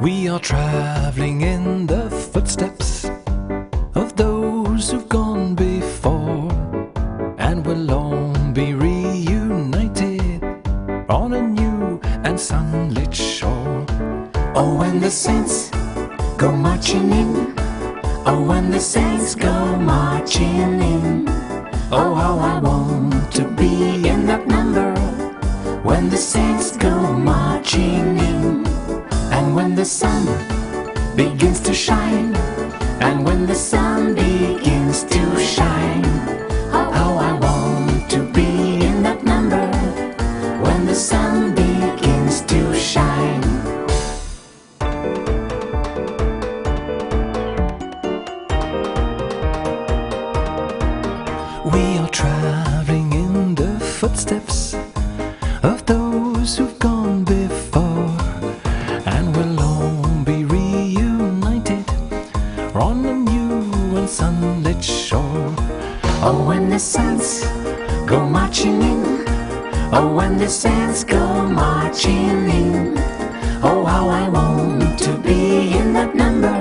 We are traveling in the footsteps of those who've gone before, and we'll long be reunited on a new and sunlit shore. Oh, when the saints go marching in, oh, when the saints go marching in, oh, how I want to be in that number when the saints go marching in. And when the sun begins to shine, and when the sun begins to shine, how I want to be in that number when the sun begins to shine. We are traveling in the footsteps of those who've gone before, and we'll long be reunited on a new and sunlit shore. Oh, when the saints go marching in, oh, when the saints go marching in, oh, how I want to be in that number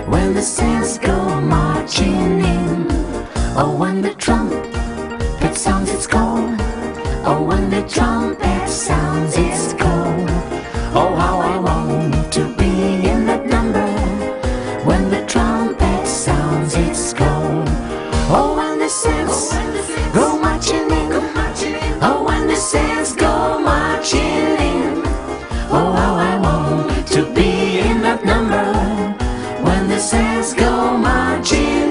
when the saints go marching in. Oh, when the trumpet sounds its call, oh, when the trumpet sounds its call, oh, how I want to be in that number when the trumpet sounds its call. Oh, when the saints go marching in, oh, when the saints go marching in, oh, how I want to be in that number when the saints go marching in.